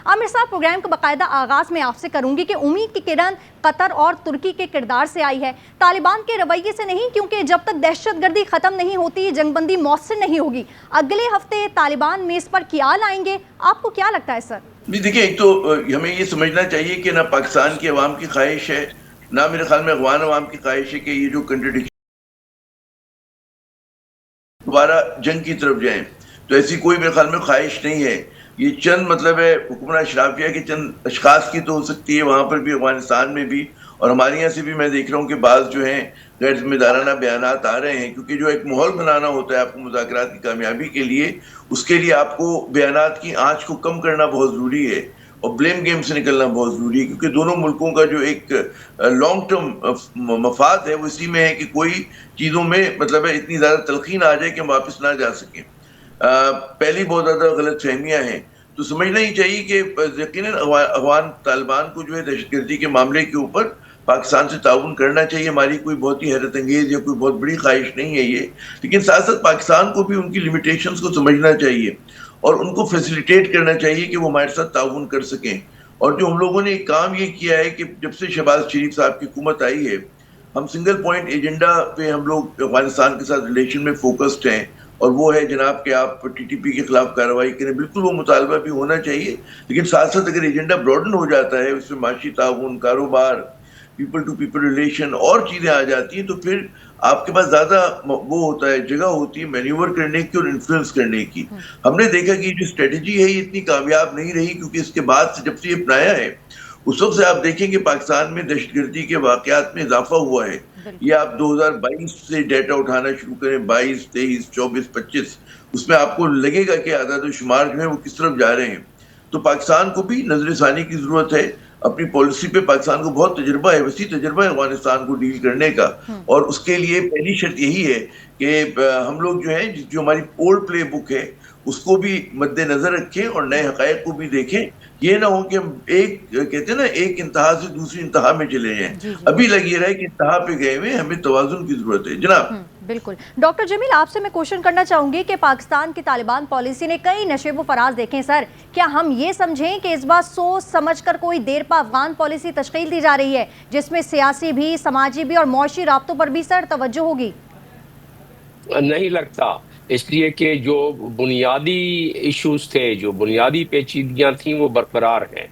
عامر صاحب، پروگرام کا باقاعدہ آغاز میں آپ سے کروں گی کہ امید کی کرن قطر اور ترکی کے کردار سے آئی ہے، طالبان کے رویے سے نہیں، کیونکہ جب تک دہشت گردی ختم نہیں ہوتی جنگ بندی مؤثر نہیں ہوگی۔ اگلے ہفتے طالبان میز پر کیا لائیں گے؟ آپ کو کیا لگتا ہے سر؟ دیکھیں، ایک تو ہمیں یہ سمجھنا چاہیے کہ نہ پاکستان کی عوام کی خواہش ہے، نہ میرے خیال میں افغان عوام کی خواہش ہے کہ یہ جو کنٹرڈکشن دوبارہ جنگ کی طرف جائیں، تو ایسی کوئی میرے خیال میں خواہش نہیں ہے۔ یہ چند مطلب ہے حکمراں اشرافیہ کے چند اشخاص کی تو ہو سکتی ہے وہاں پر بھی، افغانستان میں بھی، اور ہمارے یہاں سے بھی میں دیکھ رہا ہوں کہ بعض جو ہیں غیر ذمہ دارانہ بیانات آ رہے ہیں، کیونکہ جو ایک ماحول بنانا ہوتا ہے آپ کو مذاکرات کی کامیابی کے لیے، اس کے لیے آپ کو بیانات کی آنچ کو کم کرنا بہت ضروری ہے اور بلیم گیم سے نکلنا بہت ضروری ہے، کیونکہ دونوں ملکوں کا جو ایک لانگ ٹرم مفاد ہے وہ اسی میں ہے کہ کوئی چیزوں میں مطلب ہے اتنی زیادہ تلخین آ جائے کہ ہم واپس نہ جا سکیں۔ پہلی بہت زیادہ غلط فہمیاں ہیں، تو سمجھنا ہی چاہیے کہ یقیناً افغان طالبان کو جو ہے دہشت گردی کے معاملے کے اوپر پاکستان سے تعاون کرنا چاہیے۔ ہماری کوئی بہت ہی حیرت انگیز یا کوئی بہت بڑی خواہش نہیں ہے یہ، لیکن ساتھ ساتھ پاکستان کو بھی ان کی لمیٹیشنز کو سمجھنا چاہیے اور ان کو فیسیلیٹیٹ کرنا چاہیے کہ وہ ہمارے ساتھ تعاون کر سکیں۔ اور جو ہم لوگوں نے ایک کام یہ کیا ہے کہ جب سے شہباز شریف صاحب کی حکومت آئی ہے، ہم سنگل پوائنٹ ایجنڈا پہ ہم لوگ افغانستان کے ساتھ ریلیشن میں فوکسڈ ہیں، اور وہ ہے جناب کہ آپ ٹی ٹی پی کے خلاف کارروائی کریں۔ بالکل وہ مطالبہ بھی ہونا چاہیے، لیکن ساتھ ساتھ اگر ایجنڈا براڈن ہو جاتا ہے، اس میں معاشی تعاون، کاروبار، پیپل ٹو پیپل ریلیشن اور چیزیں آ جاتی ہیں، تو پھر آپ کے پاس زیادہ وہ ہوتا ہے، جگہ ہوتی ہے مینیور کرنے کی اور انفلوئنس کرنے کی۔ ہم نے دیکھا کہ یہ جو اسٹریٹجی ہے یہ اتنی کامیاب نہیں رہی، کیونکہ اس کے بعد سے جب سے یہ اپنایا ہے اس وقت سے آپ دیکھیں کہ پاکستان میں دہشت گردی کے واقعات میں اضافہ ہوا ہے۔ یہ آپ 2022 سے ڈیٹا اٹھانا شروع کریں، 22، 23، 24، 25، اس میں آپ کو لگے گا کہ اعداد و شمار جو ہے وہ کس طرف جا رہے ہیں۔ تو پاکستان کو بھی نظر ثانی کی ضرورت ہے اپنی پالیسی پہ۔ پاکستان کو بہت تجربہ ہے، وسیع تجربہ ہے افغانستان کو ڈیل کرنے کا، اور اس کے لیے پہلی شرط یہی ہے کہ ہم لوگ جو ہیں جو ہماری اولڈ پلے بک ہے اس کو بھی مد نظر رکھیں اور نئے حقائق کو بھی دیکھیں۔ یہ نہ ہو کہ ہم ایک کہتے ہیں نا ایک انتہا سے دوسری انتہا میں چلے جائیں۔ ابھی لگ یہ رہا ہے کہ انتہا پہ گئے ہوئے، ہمیں توازن کی ضرورت ہے جناب۔ بالکل ڈاکٹر جمیل، آپ سے میں کوشچن کرنا چاہوں گی کہ پاکستان کی طالبان پالیسی نے کئی نشیب و فراز دیکھیں سر، کیا ہم یہ سمجھیں کہ اس بار سوچ سمجھ کر کوئی دیر پا افغان پالیسی تشکیل دی جا رہی ہے جس میں سیاسی بھی، سماجی بھی اور معاشی رابطوں پر بھی سر توجہ ہوگی؟ نہیں لگتا، اس لیے کہ جو بنیادی ایشوز تھے، جو بنیادی پیچیدگیاں تھیں وہ برقرار ہیں،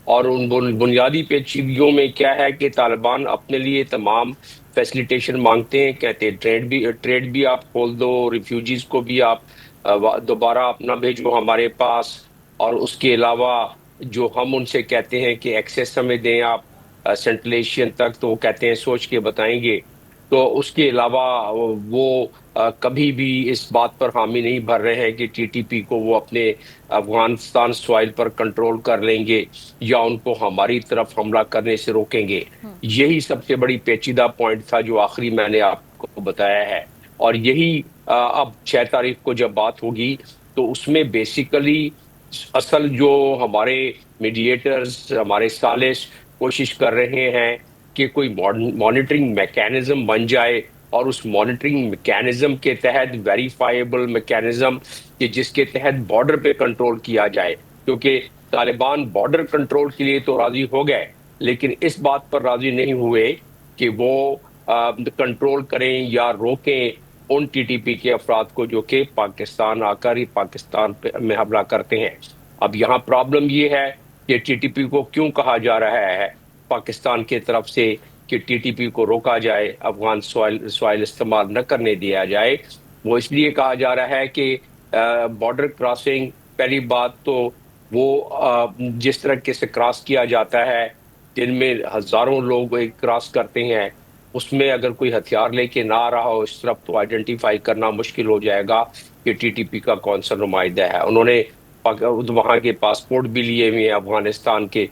اور ان بنیادی پیچیدگیوں میں کیا ہے کہ طالبان اپنے لیے تمام فیسلیٹیشن مانگتے ہیں، کہتے ہیں ٹریڈ بھی آپ کھول دو، ریفیوجیز کو بھی آپ دوبارہ اپنا بھیجو ہمارے پاس، اور اس کے علاوہ جو ہم ان سے کہتے ہیں کہ ایکسیس ہمیں دیں آپ سینٹرل ایشین تک، تو وہ کہتے ہیں سوچ کے بتائیں گے۔ تو اس کے علاوہ وہ کبھی بھی اس بات پر حامی نہیں بھر رہے ہیں کہ ٹی ٹی پی کو وہ اپنے افغانستان سوائل پر کنٹرول کر لیں گے یا ان کو ہماری طرف حملہ کرنے سے روکیں گے۔ یہی سب سے بڑی پیچیدہ پوائنٹ تھا جو آخری میں نے آپ کو بتایا ہے، اور یہی اب 6 تاریخ کو جب بات ہوگی تو اس میں بیسیکلی اصل جو ہمارے میڈیٹرز، ہمارے ثالث کوشش کر رہے ہیں کہ کوئی مانیٹرنگ میکینزم بن جائے، اور اس مانیٹرنگ میکینزم کے تحت ویریفائیبل میکینزم کہ جس کے تحت بارڈر پہ کنٹرول کیا جائے، کیونکہ طالبان بارڈر کنٹرول کے لیے تو راضی ہو گئے لیکن اس بات پر راضی نہیں ہوئے کہ وہ کنٹرول کریں یا روکیں ان ٹی ٹی پی کے افراد کو جو کہ پاکستان آ کر ہی پاکستان میں حملہ کرتے ہیں۔ اب یہاں پرابلم یہ ہے کہ ٹی ٹی پی کو کیوں کہا جا رہا ہے پاکستان کی طرف سے کہ ٹی ٹی پی کو روکا جائے، افغان سوائل استعمال نہ کرنے دیا جائے؟ وہ اس لیے کہا جا رہا ہے کہ بارڈر کراسنگ، پہلی بات تو وہ جس طرح سے کراس کیا جاتا ہے جن میں ہزاروں لوگ کراس کرتے ہیں، اس میں اگر کوئی ہتھیار لے کے نہ آ رہا ہو اس طرف تو آئیڈینٹیفائی کرنا مشکل ہو جائے گا کہ ٹی ٹی پی کا کون سا نمائندہ ہے۔ انہوں نے وہاں کے پاسپورٹ بھی لیے ہوئے ہیں افغانستان کے،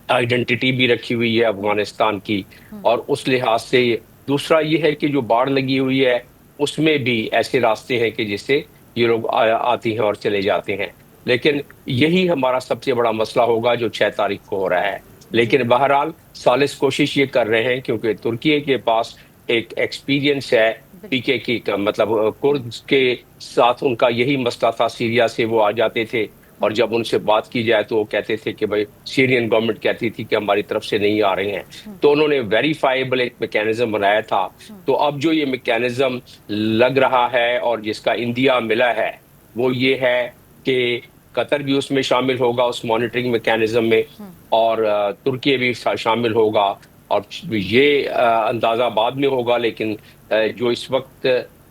آئیڈینٹی بھی رکھی ہوئی ہے افغانستان کی، اور اس لحاظ سے دوسرا یہ ہے کہ جو باڑ لگی ہوئی ہے اس میں بھی ایسے راستے ہیں کہ جس سے یہ لوگ آتی ہیں اور چلے جاتے ہیں۔ لیکن یہی ہمارا سب سے بڑا مسئلہ ہوگا جو 6 تاریخ کو ہو رہا ہے۔ لیکن بہرحال ثالث کوشش یہ کر رہے ہیں کیونکہ ترکی کے پاس ایک ایکسپیرینس ہے پی کے مطلب کرد کے ساتھ ان کا یہی مسئلہ تھا، سیریا سے وہ آ جاتے تھے اور جب ان سے بات کی جائے تو وہ کہتے تھے کہ بھائی سیرین گورنمنٹ کہتی تھی کہ ہماری طرف سے نہیں آ رہے ہیں. تو انہوں نے ویریفائیبل ایک میکینزم بنایا تھا. تو اب جو یہ میکینزم لگ رہا ہے اور جس کا اندیا ملا ہے وہ یہ ہے کہ قطر بھی اس میں شامل ہوگا اس مانیٹرنگ میکینزم میں, اور ترکی بھی شامل ہوگا. اور یہ اندازہ بعد میں ہوگا, لیکن جو اس وقت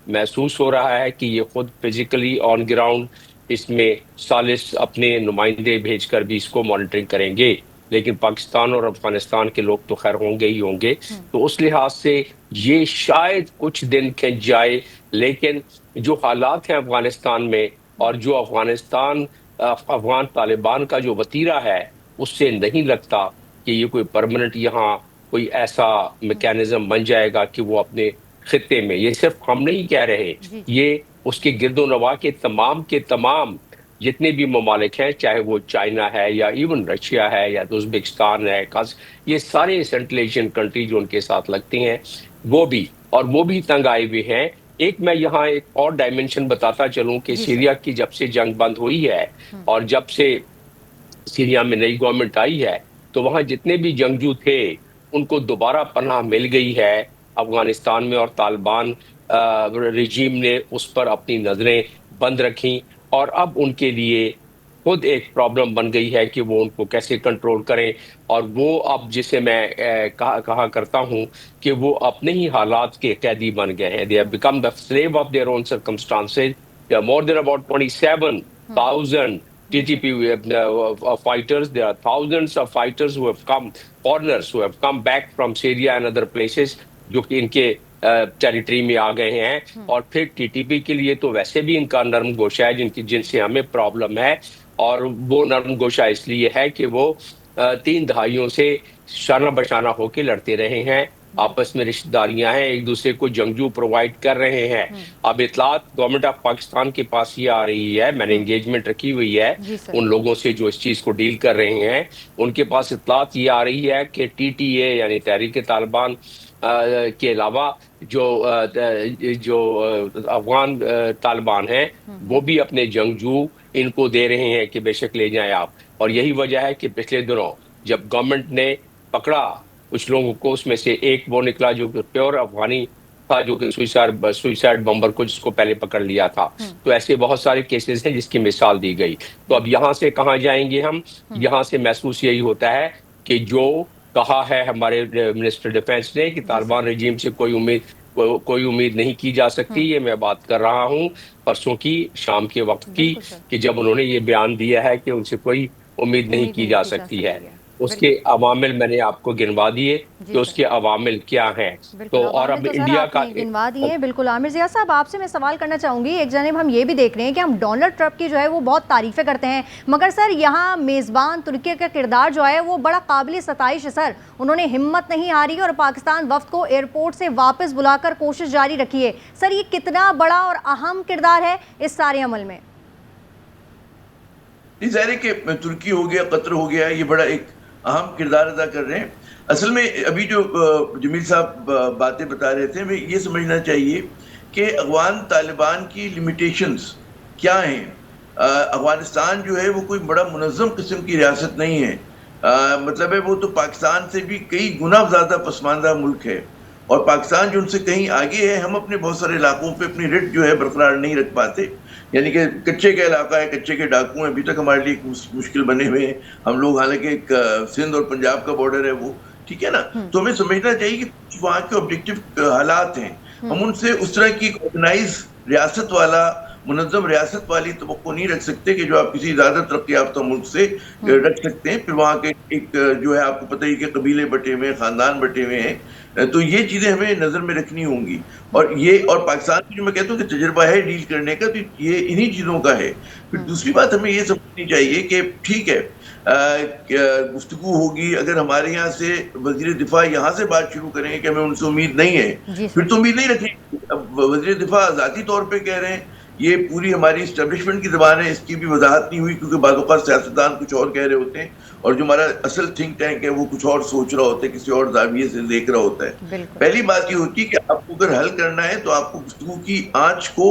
محسوس ہو رہا ہے کہ یہ خود فزیکلی آن گراؤنڈ اس میں ثالث اپنے نمائندے بھیج کر بھی اس کو مانیٹرنگ کریں گے. لیکن پاکستان اور افغانستان کے لوگ تو خیر ہوں گے ہی ہوں گے. تو اس لحاظ سے یہ شاید کچھ دن کھنچ جائے, لیکن جو حالات ہیں افغانستان میں اور جو افغان طالبان کا جو وتیرہ ہے اس سے نہیں لگتا کہ یہ کوئی پرماننٹ یہاں کوئی ایسا میکینزم بن جائے گا کہ وہ اپنے خطے میں, یہ صرف ہم نہیں کہہ رہے, یہ اس کے گرد و نواح کے تمام جتنے بھی ممالک ہیں, چاہے وہ چائنا ہے یا ایون رشیا ہے یا ازبکستان ہے, یہ سارے سینٹرل ایشین کنٹری جو ان کے ساتھ لگتے ہیں وہ بھی تنگ آئے ہوئے ہیں. ایک میں یہاں ایک اور ڈائمنشن بتاتا چلوں کہ سیریا کی جب سے جنگ بند ہوئی ہے اور جب سے سیریا میں نئی گورنمنٹ آئی ہے تو وہاں جتنے بھی جنگجو تھے ان کو دوبارہ پناہ مل گئی ہے افغانستان میں, اور طالبان رجیم نے اس پر اپنی نظریں بند رکھیں, اور اب ان کے لیے خود ایک پرابلم بن گئی ہے کہ وہ ان کو کیسے کنٹرول کریں. اور وہ اب جسے میں کہا کرتا ہوں کہ وہ اپنے ہی حالات کے قیدی بن گئے ہیں. They have become the slave of their own circumstances. There are more than about 27,000 TTP fighters. There are thousands of fighters who have come, foreigners who have come back from Syria and other places, جو کہ ان کے territory میں آ گئے ہیں. اور پھر T T P کے لیے تو ویسے بھی ان کا نرم گوشہ ہے جن سے ہمیں پرابلم ہے, اور وہ نرم گوشہ اس لیے ہے کہ وہ 3 دہائیوں سے شانہ بشانہ ہو کے لڑتے رہے ہیں, آپس میں رشتہ داریاں ہیں, ایک دوسرے کو جنگجو پرووائڈ کر رہے ہیں. اب اطلاعات گورنمنٹ آف پاکستان کے پاس یہ آ رہی ہے, میں نے انگیجمنٹ رکھی ہوئی ہے ان لوگوں سے جو اس چیز کو ڈیل کر رہے ہیں, ان کے پاس اطلاعات یہ آ رہی ہے کہ ٹی ٹی اے یعنی تحریک طالبان کے علاوہ جو افغان طالبان ہیں وہ بھی اپنے جنگجو ان کو دے رہے ہیں کہ بے شک لے جائیں آپ. اور یہی وجہ ہے کہ پچھلے دنوں جب گورنمنٹ نے پکڑا کچھ لوگوں کو, اس میں سے ایک وہ نکلا جو کہ پیور افغانی تھا, جو کہ سوئسائڈ بمبر کو جس کو پہلے پکڑ لیا تھا. تو ایسے بہت سارے کیسز ہیں جس کی مثال دی گئی. تو اب یہاں سے کہاں جائیں گے ہم؟ یہاں سے محسوس یہی ہوتا ہے کہ جو کہا ہے ہمارے منسٹر ڈیفینس نے کہ طالبان رجیم سے کوئی امید نہیں کی جا سکتی, یہ میں بات کر رہا ہوں پرسوں کی شام کے وقت کی, کہ جب انہوں نے یہ بیان دیا ہے کہ ان سے کوئی امید نہیں کی جا سکتی ہے. اس کے عوامل میں نے آپ کو گنوا دیے کہ اس کے عوامل کیا ہیں. تو اور اب انڈیا کا گنوا دیے. بالکل عامر ضیاء صاحب, آپ سے میں سوال کرنا چاہوں گی. ایک جانب ہم یہ بھی دیکھ رہے ہیں کہ ہم ڈونلڈ ٹرمپ کی جو ہے وہ بہت تعریفیں کرتے ہیں, مگر سر یہاں میزبان ترکی کا کردار جو ہے وہ بڑا قابل ستائش ہے. سر انہوں نے ہمت نہیں ہاری اور پاکستان وفد کو ایئرپورٹ سے واپس بلا کر کوشش جاری رکھی ہے. سر یہ کتنا بڑا اور اہم کردار ہے اس سارے عمل میں؟ ظاہر ہے کہ ترکی ہو گیا, قطر ہو گیا, یہ بڑا ایک اہم کردار ادا کر رہے ہیں. اصل میں ابھی جو جمیل صاحب باتیں بتا رہے تھے, ہمیں یہ سمجھنا چاہیے کہ افغان طالبان کی لمیٹیشنز کیا ہیں. افغانستان جو ہے وہ کوئی بڑا منظم قسم کی ریاست نہیں ہے, مطلب ہے وہ تو پاکستان سے بھی کئی گنا زیادہ پسماندہ ملک ہے, اور پاکستان جو ان سے کہیں آگے ہے. ہم اپنے بہت سارے علاقوں پہ اپنی رٹ جو ہے برقرار نہیں رکھ پاتے, یعنی کہ کچے کا علاقہ ہے, کچے کے ڈاکو ہیں, ابھی تک ہمارے لیے مشکل بنے ہوئے ہیں ہم لوگ, حالانکہ ایک سندھ اور پنجاب کا بارڈر ہے وہ, ٹھیک ہے نا. تو ہمیں سمجھنا چاہیے کہ وہاں کے آبجیکٹو حالات ہیں, ہم ان سے اس طرح کی آرگنائز ریاست والا, منظم ریاست والی توقع نہیں رکھ سکتے کہ جو آپ کسی زیادہ ترقی یافتہ ملک سے رکھ سکتے ہیں. پھر وہاں کے ایک جو ہے آپ کو پتہ ہی کہ قبیلے بٹے ہوئے ہیں, خاندان بٹے ہوئے ہیں, تو یہ چیزیں ہمیں نظر میں رکھنی ہوں گی. اور پاکستان کی جو میں کہتا ہوں کہ تجربہ ہے ڈیل کرنے کا, تو یہ انہی چیزوں کا ہے. پھر دوسری بات ہمیں یہ سمجھنی چاہیے کہ ٹھیک ہے گفتگو ہوگی, اگر ہمارے یہاں سے وزیر دفاع یہاں سے بات شروع کریں کہ ہمیں ان سے امید نہیں ہے, پھر تو امید نہیں رکھیں. اب وزیر دفاع ذاتی طور پہ کہہ رہے ہیں, یہ پوری ہماری اسٹیبلشمنٹ کی زبان ہے, اس کی بھی وضاحت نہیں ہوئی, کیونکہ بعض اوقات سیاستدان کچھ اور کہہ رہے ہوتے ہیں اور جو ہمارا اصل تھنک ٹینک ہے وہ کچھ اور سوچ رہا ہوتا ہے, کسی اور زاویے سے دیکھ رہا ہوتا ہے. پہلی بات یہ ہوتی ہے کہ آپ کو اگر حل کرنا ہے تو آپ کو گفتگو کی آنچ کو